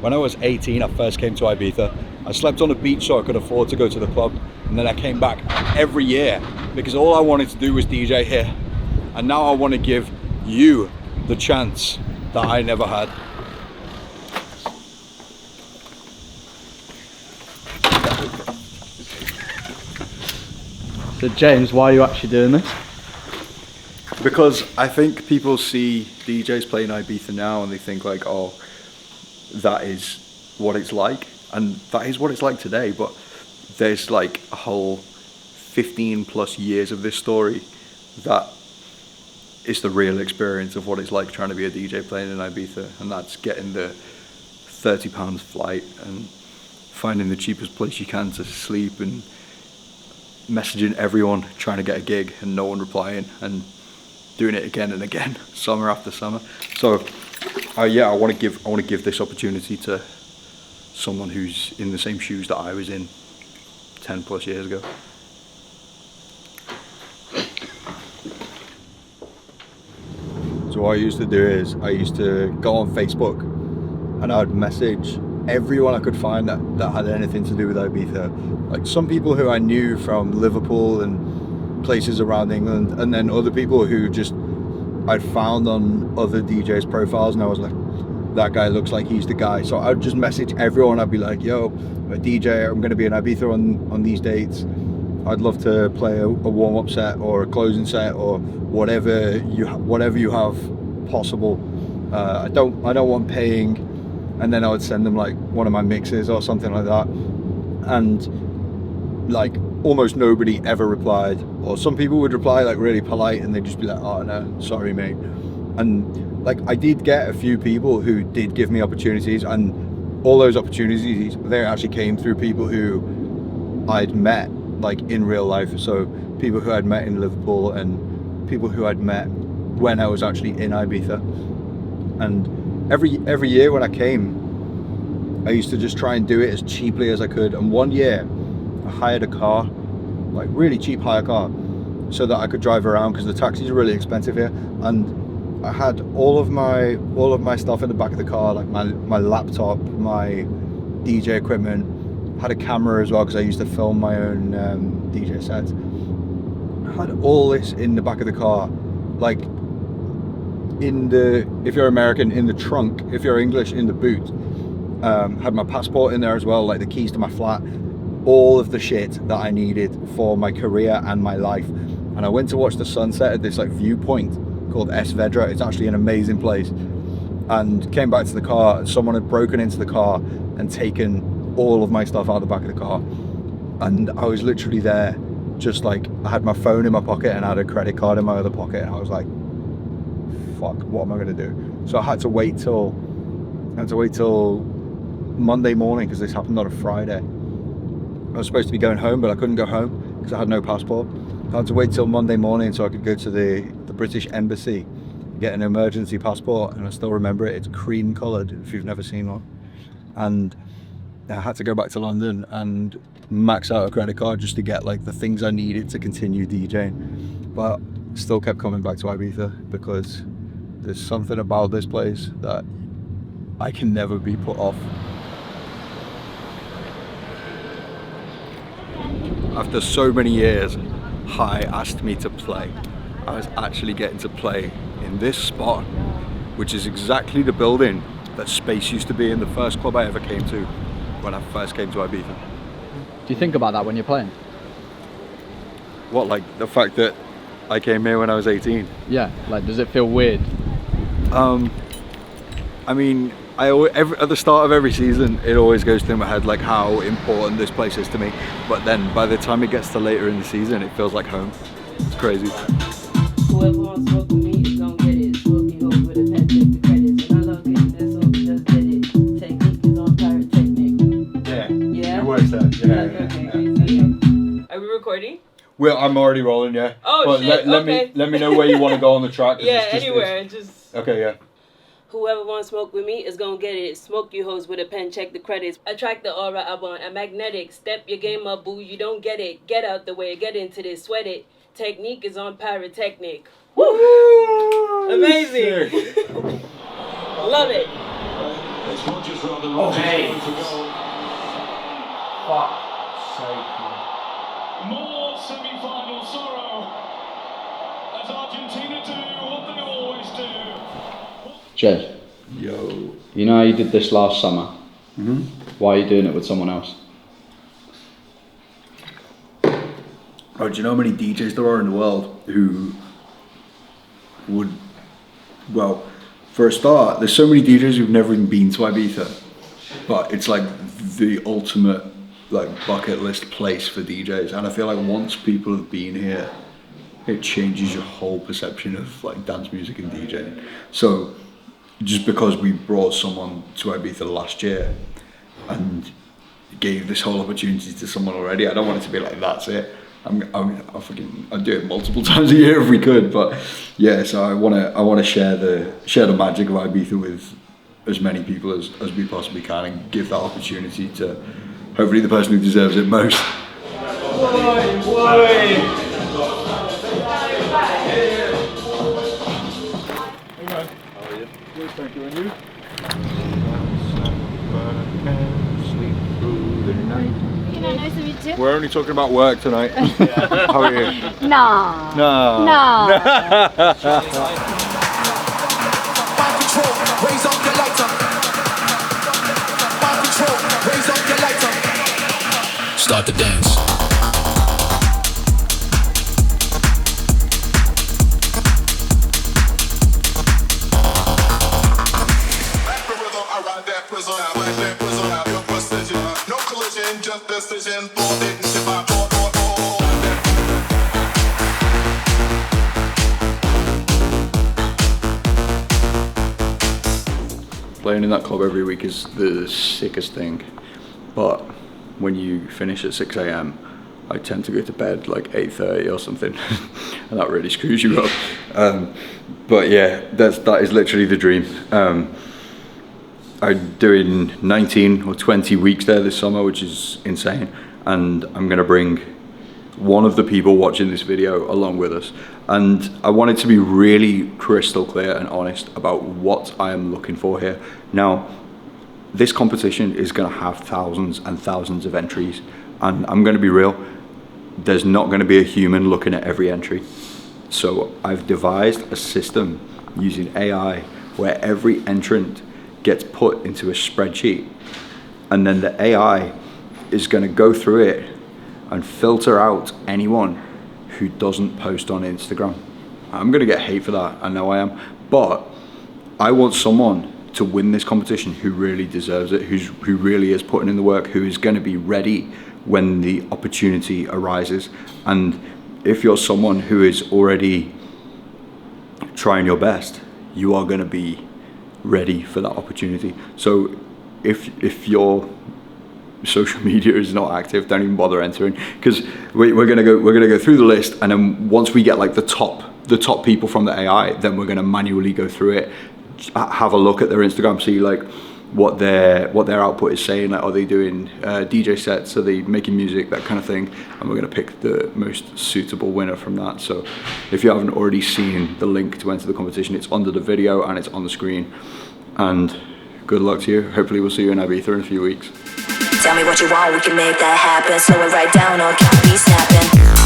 When I was 18, I first came to Ibiza. I slept on a beach so I could afford to go to the club, and then I came back every year because all I wanted to do was DJ here. And now I want to give you the chance that I never had. So James, why are you actually doing this? Because I think people see DJs playing Ibiza now and they think like, oh, that is what it's like. And that is what it's like today, but there's like a whole 15 plus years of this story that is the real experience of what it's like trying to be a DJ playing in Ibiza. And that's getting the £30 flight and finding the cheapest place you can to sleep and messaging everyone trying to get a gig and no one replying and doing it again and again, summer after summer. So yeah, I want to give this opportunity to someone who's in the same shoes that I was in 10 plus years ago. So what I used to do is I used to go on Facebook and I'd message everyone I could find that had anything to do with Ibiza. Like some people who I knew from Liverpool and places around England, and then other people who just I'd found on other DJs' profiles, and I was like, that guy looks like he's the guy. So I'd just message everyone. I'd be like, yo, I'm a DJ, I'm going to be in Ibiza on these dates. I'd love to play a warm-up set or a closing set or whatever you have possible. I don't want paying. And then I would send them like one of my mixes or something like that. And like almost nobody ever replied. Or some people would reply like really polite and they'd just be like, oh no, sorry mate. And like I did get a few people who did give me opportunities, and all those opportunities, they actually came through people who I'd met like in real life. So people who I'd met in Liverpool and people who I'd met when I was actually in Ibiza. And every year when I came, I used to just try and do it as cheaply as I could. And one year I hired a car, like really cheap hire car, so that I could drive around because the taxis are really expensive here. And I had all of my stuff in the back of the car, like my laptop, my DJ equipment, had a camera as well because I used to film my own DJ sets. I had all this in the back of the car, like if you're American, in the trunk, if you're English, in the boot. Had my passport in there as well, like the keys to my flat, all of the shit that I needed for my career and my life. And I went to watch the sunset at this like viewpoint called S Vedra. It's actually an amazing place. And came back to the car, and someone had broken into the car and taken all of my stuff out of the back of the car. And I was literally there, just like, I had my phone in my pocket and I had a credit card in my other pocket, and I was like, fuck, what am I gonna do? So I had to wait till Monday morning, because this happened on a Friday. I was supposed to be going home, but I couldn't go home because I had no passport. I had to wait till Monday morning so I could go to the British Embassy, get an emergency passport, and I still remember it. It's cream coloured, if you've never seen one. And I had to go back to London and max out a credit card just to get like the things I needed to continue DJing. But still kept coming back to Ibiza because there's something about this place that I can never be put off. After so many years, Hi asked me to play. I was actually getting to play in this spot, which is exactly the building that Space used to be in, the first club I ever came to when I first came to Ibiza. Do you think about that when you're playing? What, like the fact that I came here when I was 18? Yeah, like does it feel weird? I mean, at the start of every season, it always goes through my head like how important this place is to me. But then by the time it gets to later in the season, it feels like home. It's crazy. Whoever wants smoke with me is gonna get it. Smoking hope with a pen, take the credits. And I love getting that, so just get it. Technique is on pyrotechnic. Yeah. Yeah? It works there. Yeah. Okay. Are we recording? Well, I'm already rolling, yeah. Oh, but shit, okay. let me know where you want to go on the track. Yeah, anywhere. Just. Okay, yeah. Whoever wants smoke with me is gonna get it. Smoke you hoes with a pen, check the credits. Attract the aura, I want a magnetic. Step your game up, boo, you don't get it. Get out the way, get into this, sweat it. Technique is on pyrotechnic. Woo! Amazing! Love it. Rogers rather. Oh, hey. For goal. Fuck's sake, man. More semi-final sorrow, as Argentina do what they always do. Jed, Yo. you know how you did this last summer? Mm-hmm. Why are you doing it with someone else? Oh, do you know how many DJs there are in the world who would, well, for a start, there's so many DJs who've never even been to Ibiza, but it's like the ultimate like bucket list place for DJs, and I feel like once people have been here, it changes your whole perception of like dance music and DJing. So just because we brought someone to Ibiza last year and gave this whole opportunity to someone already, I don't want it to be like that's it. I'd do it multiple times a year if we could, but yeah. So I want to share the magic of Ibiza with as many people as we possibly can, and give that opportunity to hopefully the person who deserves it most. Thank you, and you? Nice to meet you. We're only talking about work tonight. How are you? No. No. No. Raise up your lighter. Mind control, raise up your lighter. Start the dance. Back the rhythm, I ride that prison. I ride that prison. I feel precision. No collision, just decision. Thought it and shit my thought. Playing in that club every week is the sickest thing, but when you finish at 6 a.m, I tend to go to bed like 8:30 or something, and that really screws you up. But yeah, that is literally the dream. I'm doing 19 or 20 weeks there this summer, which is insane, and I'm gonna bring one of the people watching this video along with us, and I wanted to be really crystal clear and honest about what I am looking for here. Now, this competition is going to have thousands and thousands of entries, and I'm going to be real, there's not going to be a human looking at every entry. So I've devised a system using AI where every entrant gets put into a spreadsheet, and then the AI is going to go through it and filter out anyone who doesn't post on Instagram. I'm gonna get hate for that, I know I am, but I want someone to win this competition who really deserves it, who really is putting in the work, who is gonna be ready when the opportunity arises. And if you're someone who is already trying your best, you are gonna be ready for that opportunity. So if your social media is not active, don't even bother entering, because we're gonna go through the list, and then once we get like the top people from the AI, then we're gonna manually go through it, have a look at their Instagram, see like what their output is saying, like are they doing DJ sets, are they making music, that kind of thing, and we're gonna pick the most suitable winner from that. So if you haven't already seen the link to enter the competition, it's under the video and it's on the screen, and good luck to you. Hopefully we'll see you in Ibiza in a few weeks. Tell me what you want, we can make that happen. Slow it right down or can't be snapping.